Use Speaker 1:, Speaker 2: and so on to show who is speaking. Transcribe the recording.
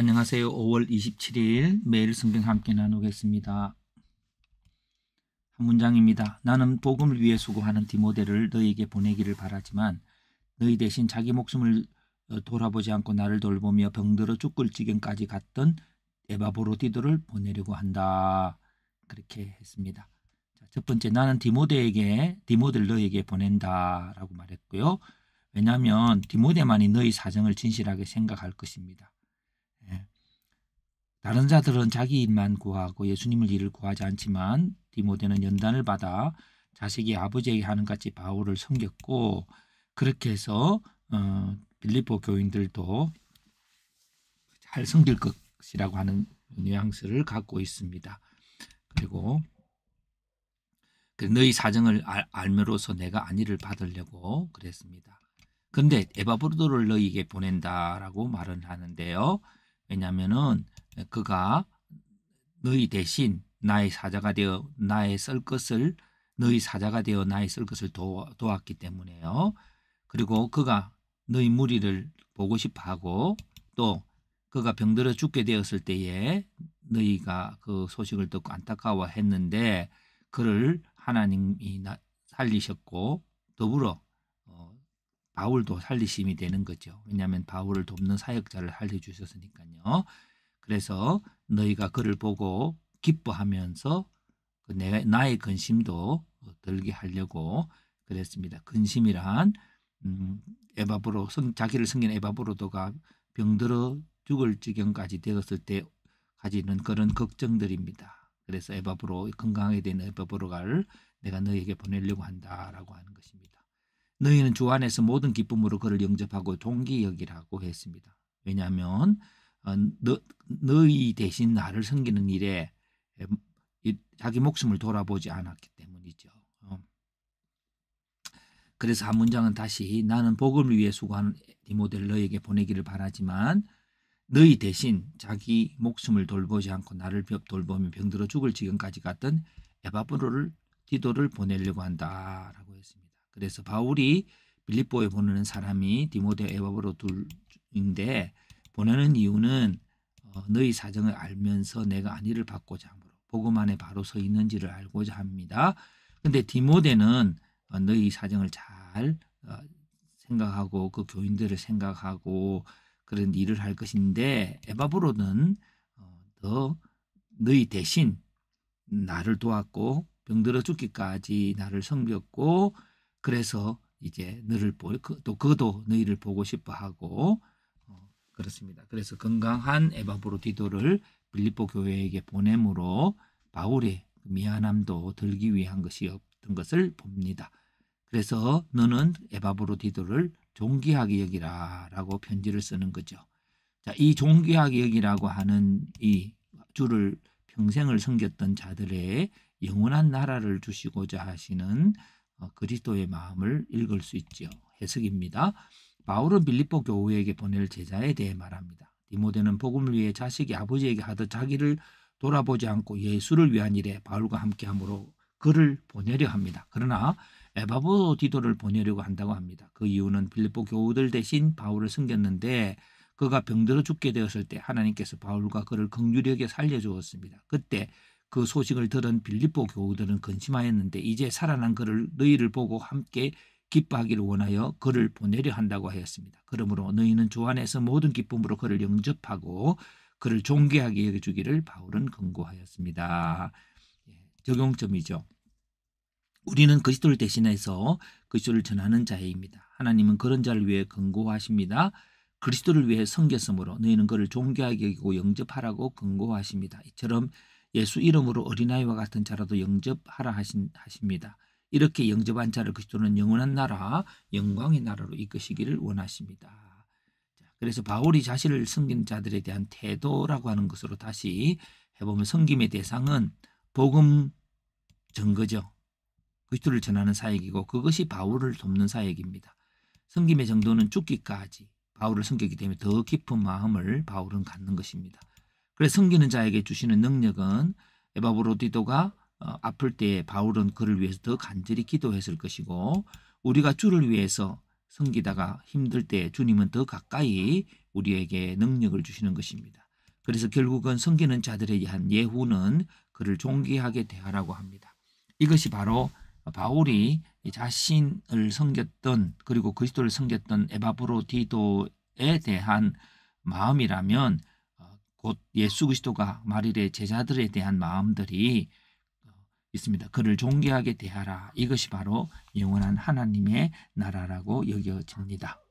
Speaker 1: 안녕하세요. 5월 27일 매일 성경 함께 나누겠습니다. 한 문장입니다. 나는 복음을 위해 수고하는 디모데를 너희에게 보내기를 바라지만 너희 대신 자기 목숨을 돌아보지 않고 나를 돌보며 병들어 죽을 지경까지 갔던 에바브로디도를 보내려고 한다. 그렇게 했습니다. 첫 번째, 나는 디모데를 너희에게 보낸다라고 말했고요. 왜냐하면 디모데만이 너희 사정을 진실하게 생각할 것입니다. 다른 자들은 자기 일만 구하고 예수님을 일을 구하지 않지만 디모데는 연단을 받아 자식이 아버지에게 하는 같이 바울을 섬겼고, 그렇게 해서 빌립보 교인들도 잘 섬길 것이라고 하는 뉘앙스를 갖고 있습니다. 그리고 너희 사정을 알므로써 내가 안위를 받으려고 그랬습니다. 그런데 에바브로도를 너희에게 보낸다라고 말을 하는데요. 왜냐하면은 그가 너희 대신 나의 사자가 되어 나의 쓸 것을 도왔기 때문에요. 그리고 그가 너희 무리를 보고 싶어하고, 또 그가 병들어 죽게 되었을 때에 너희가 그 소식을 듣고 안타까워했는데 그를 하나님이 살리셨고, 더불어 바울도 살리심이 되는 거죠. 왜냐하면 바울을 돕는 사역자를 살려주셨으니까요. 그래서 너희가 그를 보고 기뻐하면서 나의 근심도 들게 하려고 그랬습니다. 근심이란 자기를 섬긴 에바브로도가 병들어 죽을 지경까지 되었을 때 가지는 그런 걱정들입니다. 그래서 건강하게 된 에바브로가를 내가 너희에게 보내려고 한다라고 하는 것입니다. 너희는 주 안에서 모든 기쁨으로 그를 영접하고 동기 여기라고 했습니다. 왜냐하면 너희 대신 나를 섬기는 일에 자기 목숨을 돌아보지 않았기 때문이죠. 그래서 한 문장은 다시, 나는 복음을 위해 수고하는 디모데를 너희에게 보내기를 바라지만 너희 대신 자기 목숨을 돌보지 않고 나를 돌보며 병들어 죽을 지경까지 갔던 디도를 보내려고 한다라고 했습니다. 그래서 바울이 빌립보에 보내는 사람이 디모데, 에바브로 둘인데, 보내는 이유는 너희 사정을 알면서 내가 안위를 받고자 함으로 복음 안에 바로 서 있는지를 알고자 합니다. 그런데 디모데는 너희 사정을 잘 생각하고 그 교인들을 생각하고 그런 일을 할 것인데, 에바브로는 너희 대신 나를 도왔고 병들어 죽기까지 나를 섬겼고, 그래서 이제 또 그도 너희를 보고 싶어하고 그렇습니다. 그래서 건강한 에바브로디도를 빌립보 교회에게 보냄으로 바울의 미안함도 들기 위한 것이었던 것을 봅니다. 그래서 너는 에바브로디도를 존귀하게 여기라라고 편지를 쓰는 거죠. 자, 이 존귀하게 여기라고 하는 이 주를 평생을 섬겼던 자들의 영원한 나라를 주시고자 하시는 그리스도의 마음을 읽을 수 있죠. 해석입니다. 바울은 빌립보 교회에게 보낼 제자에 대해 말합니다. 디모데는 복음을 위해 자식이 아버지에게 하듯 자기를 돌아보지 않고 예수를 위한 일에 바울과 함께함으로 그를 보내려 합니다. 그러나 에바브로디도를 보내려고 한다고 합니다. 그 이유는 빌립보 교우들 대신 바울을 섬겼는데 그가 병들어 죽게 되었을 때 하나님께서 바울과 그를 긍휼히 여겨 살려주었습니다. 그때 그 소식을 들은 빌립보 교우들은 근심하였는데 이제 살아난 그를 너희를 보고 함께 기뻐하기를 원하여 그를 보내려 한다고 하였습니다. 그러므로 너희는 주 안에서 모든 기쁨으로 그를 영접하고 그를 존귀하게 여겨주기를 바울은 권고하였습니다. 적용점이죠. 우리는 그리스도를 대신해서 그리스도를 전하는 자입니다. 하나님은 그런 자를 위해 권고하십니다. 그리스도를 위해 섬겼으므로 너희는 그를 존귀하게 여기고 영접하라고 권고하십니다. 이처럼 예수 이름으로 어린아이와 같은 자라도 영접하라 하십니다. 이렇게 영접한 자를 그리스도는 영원한 나라, 영광의 나라로 이끄시기를 원하십니다. 그래서 바울이 자신을 섬기는 자들에 대한 태도라고 하는 것으로 다시 해보면, 섬김의 대상은 복음 증거죠. 그리스도를 전하는 사역이고 그것이 바울을 돕는 사역입니다. 섬김의 정도는 죽기까지 바울을 섬기기 때문에 더 깊은 마음을 바울은 갖는 것입니다. 그래서 섬기는 자에게 주시는 능력은 에바브로디도가 아플 때 바울은 그를 위해서 더 간절히 기도했을 것이고, 우리가 주를 위해서 섬기다가 힘들 때 주님은 더 가까이 우리에게 능력을 주시는 것입니다. 그래서 결국은 섬기는 자들에 대한 예후는 그를 존귀하게 대하라고 합니다. 이것이 바로 바울이 자신을 섬겼던 그리고 그리스도를 섬겼던 에바브로디도에 대한 마음이라면 곧 예수 그리스도가 말일의 제자들에 대한 마음들이 있습니다. 그를 존귀하게 대하라. 이것이 바로 영원한 하나님의 나라라고 여겨집니다.